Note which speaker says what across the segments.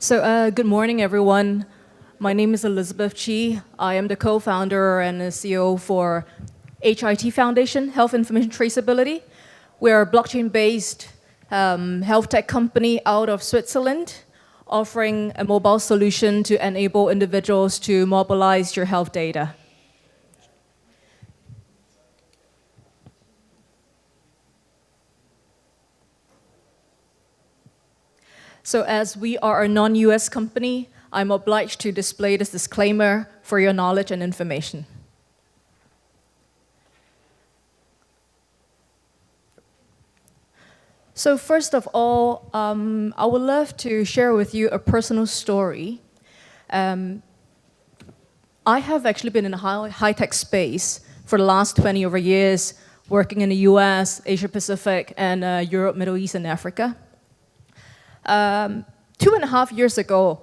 Speaker 1: Good morning, everyone. My name is Elizabeth Chi. I am the co-founder and the CEO for HIT Foundation, Health Information Traceability. We're a blockchain-based health tech company out of Switzerland, offering a mobile solution to enable individuals to mobilize your health data. So as we are a non-US company, I'm obliged to display this disclaimer for your knowledge and information. So first of all, I would love to share with you a personal story. I have actually been in the high-tech space for the last 20 over years, working in the US, Asia Pacific, and Europe, Middle East, and Africa. 2.5 years ago,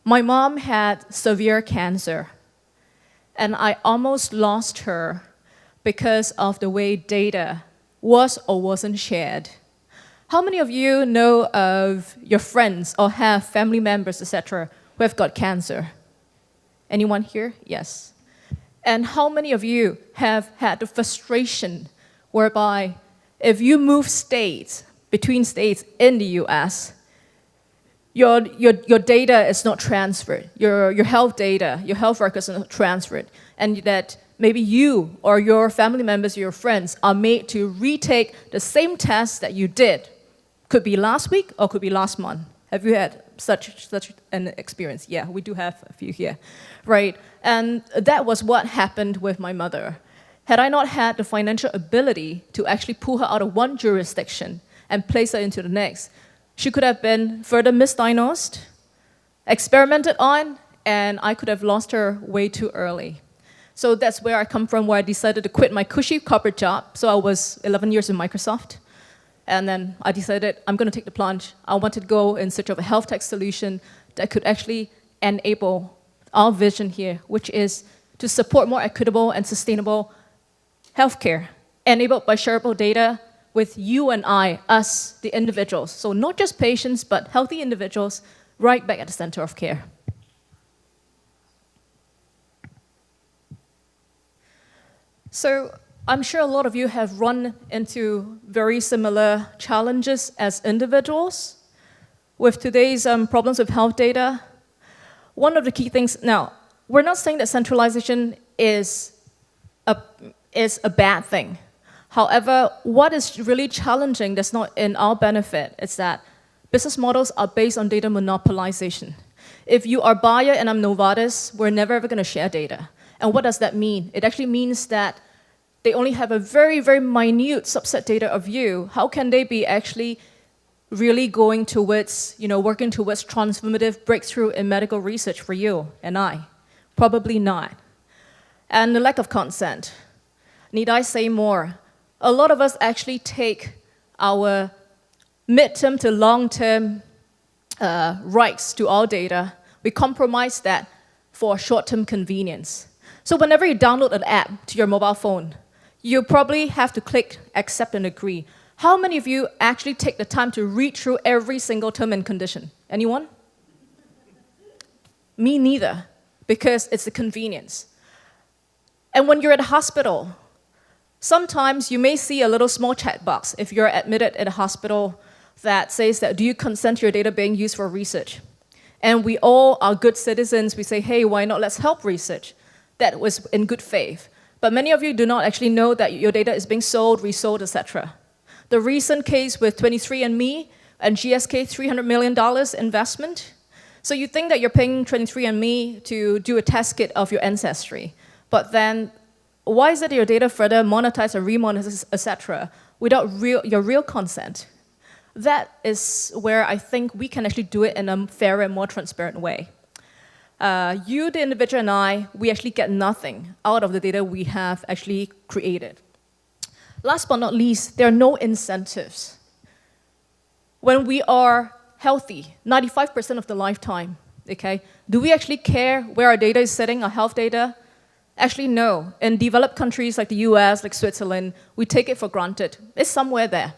Speaker 1: my mom had severe cancer, and I almost lost her because of the way data was or wasn't shared. How many of you know of your friends or have family members, etc., who have got cancer? Anyone here? Yes. And how many of you have had the frustration whereby if you move states, between states in the US, your data is not transferred, your health data, your health records are not transferred, and that maybe you or your family members or your friends are made to retake the same test that you did. Could be last week or could be last month. Have you had such an experience? Yeah, we do have a few here, right? And that was what happened with my mother. Had I not had the financial ability to actually pull her out of one jurisdiction and place her into the next, she could have been further misdiagnosed, experimented on, and I could have lost her way too early. So that's where I come from, where I decided to quit my cushy corporate job. So I was 11 years in Microsoft, and then I decided I'm going to take the plunge. I wanted to go in search of a health tech solution that could actually enable our vision here, which is to support more equitable and sustainable healthcare, enabled by shareable data with you and I, us, the individuals. So not just patients, but healthy individuals right back at the center of care. So I'm sure a lot of you have run into very similar challenges as individuals with today's problems with health data. One of the key things, now, we're not saying that centralization is a bad thing. However, what is really challenging that's not in our benefit is that business models are based on data monopolization. If you are Bayer and I'm Novartis, we're never ever going to share data. And what does that mean? It actually means that they only have a very, very minute subset data of you. How can they be actually really going towards, working towards transformative breakthrough in medical research for you and I? Probably not. And the lack of consent. Need I say more? A lot of us actually take our mid-term to long-term rights to our data. We compromise that for short-term convenience. So whenever you download an app to your mobile phone, you probably have to click accept and agree. How many of you actually take the time to read through every single term and condition? Anyone? Me neither, because it's the convenience. And when you're at a hospital, sometimes you may see a little small chat box if you're admitted at a hospital that says that, do you consent to your data being used for research? And we all are good citizens. We say, hey, why not? Let's help research. That was in good faith. But many of you do not actually know that your data is being sold, resold, etc. The recent case with 23andMe and GSK, $300 million investment. So you think that you're paying 23andMe to do a test kit of your ancestry. But then why is it your data further monetized or remonetized, etc., without your real consent? That is where I think we can actually do it in a fairer and more transparent way. You, the individual, and I, we actually get nothing out of the data we have actually created. Last but not least, there are no incentives. When we are healthy, 95% of the lifetime, okay, do we actually care where our data is sitting, our health data? Actually, no. In developed countries like the US, like Switzerland, we take it for granted. It's somewhere there.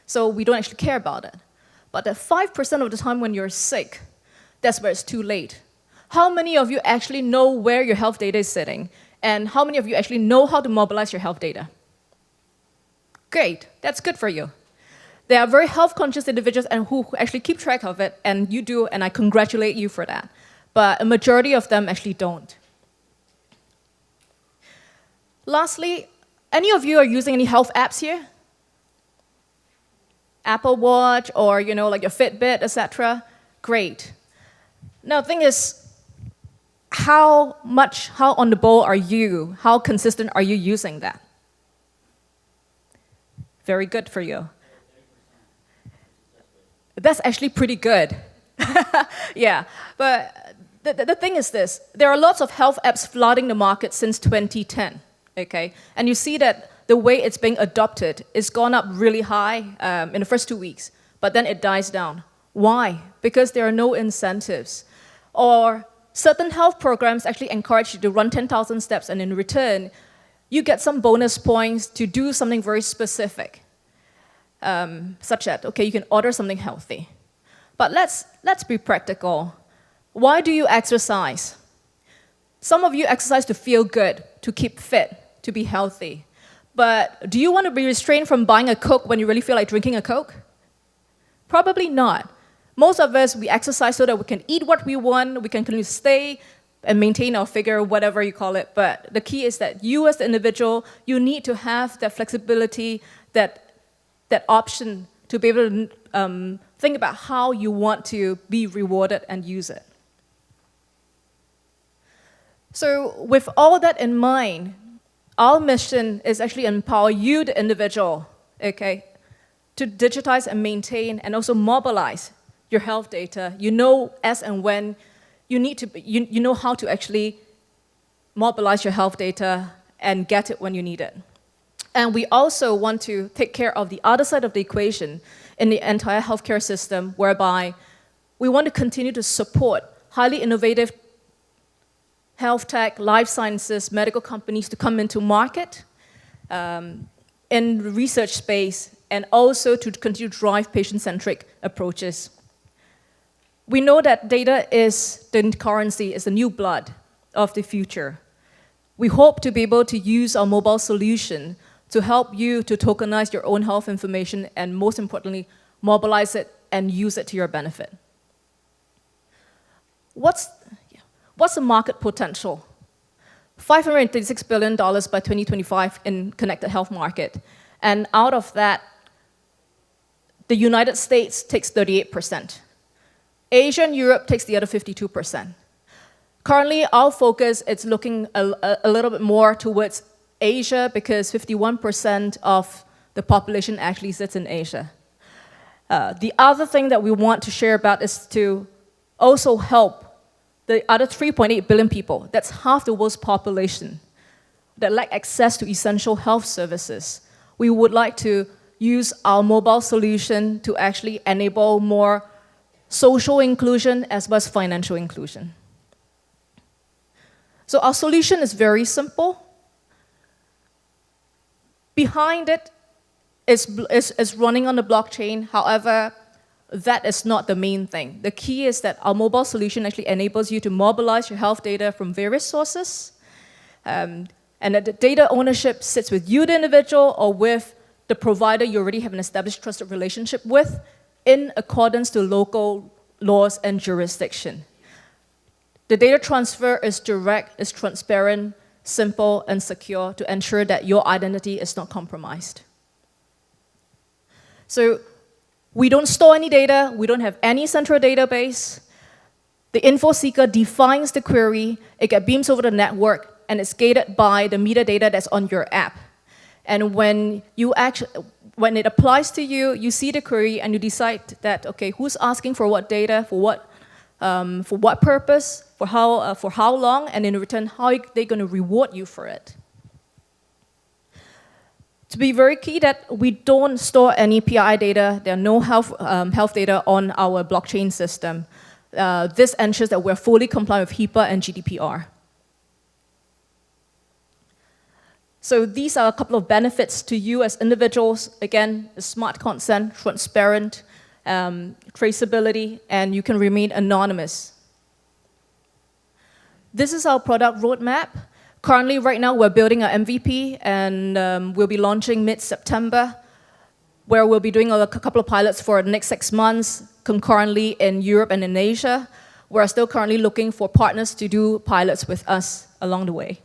Speaker 1: So we don't actually care about it. But at 5% of the time when you're sick, that's where it's too late. How many of you actually know where your health data is sitting? And how many of you actually know how to mobilize your health data? Great, that's good for you. There are very health-conscious individuals and who actually keep track of it, and you do, and I congratulate you for that. But a majority of them actually don't. Lastly, any of you are using any health apps here? Apple Watch or like your Fitbit, etc. Great. Now the thing is, how on the ball are you? How consistent are you using that? Very good for you. That's actually pretty good. Yeah, but the thing is this. There are lots of health apps flooding the market since 2010, okay? And you see that the way it's being adopted is gone up really high in the first 2 weeks, but then it dies down. Why? Because there are no incentives. Or certain health programs actually encourage you to run 10,000 steps, and in return, you get some bonus points to do something very specific. Such that, okay, you can order something healthy. But let's be practical. Why do you exercise? Some of you exercise to feel good, to keep fit, to be healthy. But do you want to be restrained from buying a Coke when you really feel like drinking a Coke? Probably not. Most of us, we exercise so that we can eat what we want, we can stay and maintain our figure, whatever you call it. But the key is that you as the individual, you need to have that flexibility, that option to be able to think about how you want to be rewarded and use it. So with all that in mind, our mission is actually empower you, the individual, okay, to digitize and maintain and also mobilize your health data. You know as and when you need to, you know how to actually mobilize your health data and get it when you need it. And we also want to take care of the other side of the equation in the entire healthcare system, whereby we want to continue to support highly innovative health tech, life sciences, medical companies to come into market in the research space, and also to continue to drive patient-centric approaches. We know that data is the currency, is the new blood of the future. We hope to be able to use our mobile solution to help you to tokenize your own health information and, most importantly, mobilize it and use it to your benefit. What's the market potential? $536 billion by 2025 in connected health market. And out of that, the United States takes 38%. Asia and Europe takes the other 52%. Currently, our focus is looking a little bit more towards Asia because 51% of the population actually sits in Asia. The other thing that we want to share about is to also help the other 3.8 billion people, that's half the world's population, that lack access to essential health services. We would like to use our mobile solution to actually enable more social inclusion as well as financial inclusion. So our solution is very simple. Behind it is running on the blockchain. However, that is not the main thing. The key is that our mobile solution actually enables you to mobilize your health data from various sources, and that the data ownership sits with you, the individual, or with the provider you already have an established trusted relationship with in accordance to local laws and jurisdiction. The data transfer is direct, is transparent, simple, and secure to ensure that your identity is not compromised. So we don't store any data, we don't have any central database. The info seeker defines the query, it gets beamed over the network, and it's gated by the metadata that's on your app. And when it applies to you, you see the query and you decide that, okay, who's asking for what data, for what purpose, for how long, and in return, how are they going to reward you for it? To be very key that we don't store any PII data, there are no health data on our blockchain system. This ensures that we're fully compliant with HIPAA and GDPR. So these are a couple of benefits to you as individuals. Again, smart consent, transparent, traceability, and you can remain anonymous. This is our product roadmap. Currently, right now, we're building an MVP, and we'll be launching mid-September, where we'll be doing a couple of pilots for the next 6 months, concurrently in Europe and in Asia. We're still currently looking for partners to do pilots with us along the way.